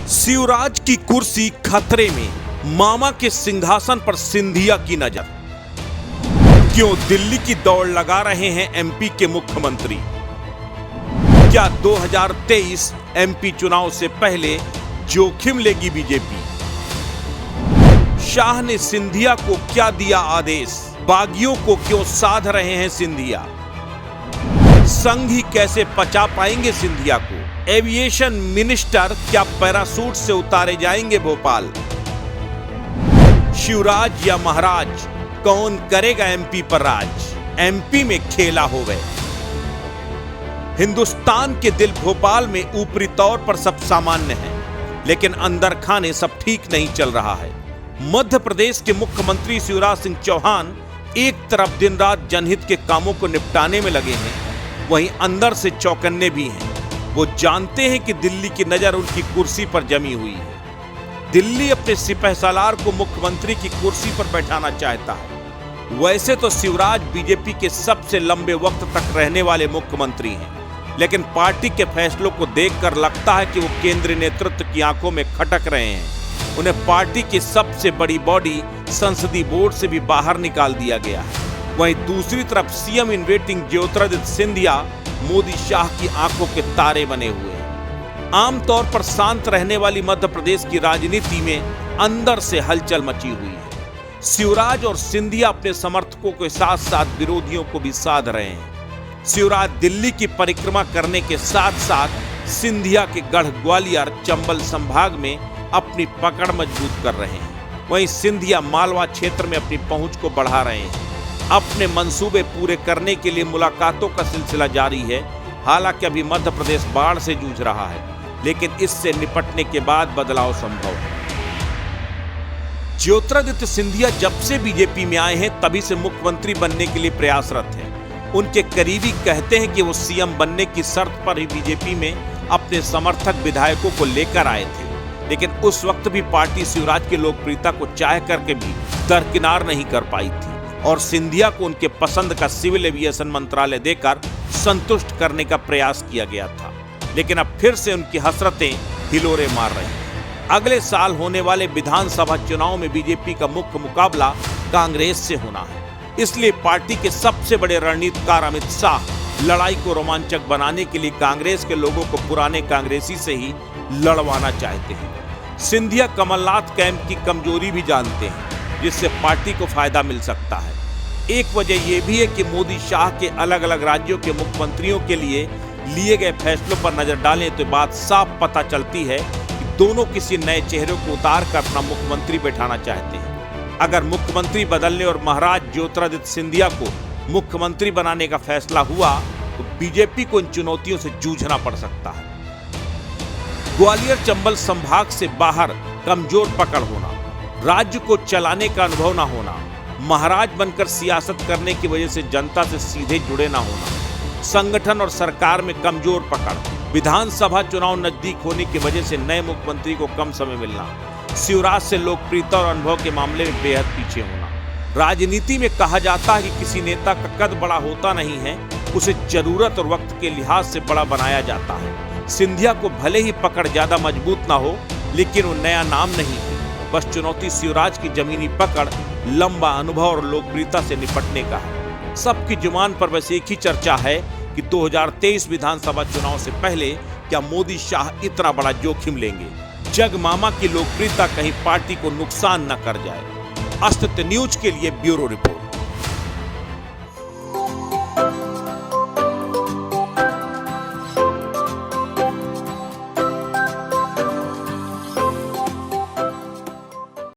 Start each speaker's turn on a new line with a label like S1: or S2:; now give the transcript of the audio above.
S1: शिवराज की कुर्सी खतरे में, मामा के सिंहासन पर सिंधिया की नजर। क्यों दिल्ली की दौड़ लगा रहे हैं एमपी के मुख्यमंत्री? क्या 2023 एमपी चुनाव से पहले जोखिम लेगी बीजेपी? शाह ने सिंधिया को क्या दिया आदेश? बागियों को क्यों साध रहे हैं सिंधिया? संघ ही कैसे पचा पाएंगे सिंधिया को? एविएशन मिनिस्टर क्या पैरासूट से उतारे जाएंगे भोपाल? शिवराज या महाराज, कौन करेगा एमपी पर राज? एमपी में खेला होवे। हिंदुस्तान के दिल भोपाल में ऊपरी तौर पर सब सामान्य है, लेकिन अंदर खाने सब ठीक नहीं चल रहा है। मध्य प्रदेश के मुख्यमंत्री शिवराज सिंह चौहान एक तरफ दिन रात जनहित के कामों को निपटाने में लगे हैं, वहीं अंदर से चौकन्ने भी हैं। वो जानते हैं कि दिल्ली की नजर उनकी कुर्सी पर जमी हुई है। दिल्ली अपने सिपहसालार को मुख्यमंत्री की कुर्सी पर बैठाना चाहता है। वैसे तो शिवराज बीजेपी के सबसे लंबे वक्त तक रहने वाले मुख्यमंत्री हैं, लेकिन पार्टी के फैसलों को देखकर लगता है कि वो केंद्रीय नेतृत्व की आंखों में खटक रहे हैं। उन्हें पार्टी की सबसे बड़ी बॉडी संसदीय बोर्ड से भी बाहर निकाल दिया गया है। वहीं दूसरी तरफ CM in waiting Jyotiraditya Scindia Modi Shah की आंखों के तारे बने हुए हैं। आमतौर पर शांत रहने वाली मध्य प्रदेश की राजनीति में अंदर से हलचल मची हुई है। शिवराज और सिंधिया अपने समर्थकों के साथ साथ विरोधियों को भी साध रहे हैं। शिवराज दिल्ली की परिक्रमा करने के साथ साथ सिंधिया के गढ़ ग्वालियर चंबल संभाग में अपनी पकड़ मजबूत कर रहे हैं। वहीं सिंधिया मालवा क्षेत्र में अपनी पहुंच को बढ़ा रहे हैं। अपने मंसूबे पूरे करने के लिए मुलाकातों का सिलसिला जारी है। हालांकि अभी मध्य प्रदेश बाढ़ से जूझ रहा है, लेकिन इससे निपटने के बाद बदलाव संभव है। ज्योतिरादित्य सिंधिया जब से बीजेपी में आए हैं तभी से मुख्यमंत्री बनने के लिए प्रयासरत हैं। उनके करीबी कहते हैं कि वो सीएम बनने की शर्त पर ही बीजेपी में अपने समर्थक विधायकों को लेकर आए थे, लेकिन उस वक्त भी पार्टी शिवराज की लोकप्रियता को चाह करके भी दरकिनार नहीं कर पाई थी और सिंधिया को उनके पसंद का सिविल एविएशन मंत्रालय देकर संतुष्ट करने का प्रयास किया गया था। लेकिन अब फिर से उनकी हसरतें हिलोरे मार रही हैं। अगले साल होने वाले विधानसभा चुनाव में बीजेपी का मुख्य मुकाबला कांग्रेस से होना है। इसलिए पार्टी के सबसे बड़े रणनीतिकार अमित शाह लड़ाई को रोमांचक बनाने के लिए कांग्रेस के लोगों को पुराने कांग्रेसी से ही लड़वाना चाहते हैं। सिंधिया कमलनाथ कैंप की कमजोरी भी जानते हैं, जिससे पार्टी को फायदा मिल सकता है। एक वजह यह भी है कि मोदी शाह के अलग अलग राज्यों के मुख्यमंत्रियों के लिए गए फैसलों पर नजर डालें तो बात साफ पता चलती है कि दोनों किसी नए चेहरे को उतार कर अपना मुख्यमंत्री बैठाना चाहते हैं। अगर मुख्यमंत्री बदलने और महाराज ज्योतिरादित्य सिंधिया को मुख्यमंत्री बनाने का फैसला हुआ तो बीजेपी को इन चुनौतियों से जूझना पड़ सकता है। ग्वालियर चंबल संभाग से बाहर कमजोर पकड़ होना, राज्य को चलाने का अनुभव न होना, महाराज बनकर सियासत करने की वजह से जनता से सीधे जुड़े न होना, संगठन और सरकार में कमजोर पकड़, विधानसभा चुनाव नजदीक होने की वजह से नए मुख्यमंत्री को कम समय मिलना, शिवराज से लोकप्रियता और अनुभव के मामले में बेहद पीछे होना। राजनीति में कहा जाता है कि किसी नेता का कद बड़ा होता नहीं है, उसे जरूरत और वक्त के लिहाज से बड़ा बनाया जाता है। सिंधिया को भले ही पकड़ ज्यादा मजबूत ना हो, लेकिन वो नया नाम नहीं है। बस चुनौती शिवराज की जमीनी पकड़, लंबा अनुभव और लोकप्रियता से निपटने का है। सबकी जुबान पर बस एक ही चर्चा है कि 2023 विधानसभा चुनाव से पहले क्या मोदी शाह इतना बड़ा जोखिम लेंगे? जग मामा की लोकप्रियता कहीं पार्टी को नुकसान न कर जाए। अस्तित्व न्यूज के लिए ब्यूरो रिपोर्ट।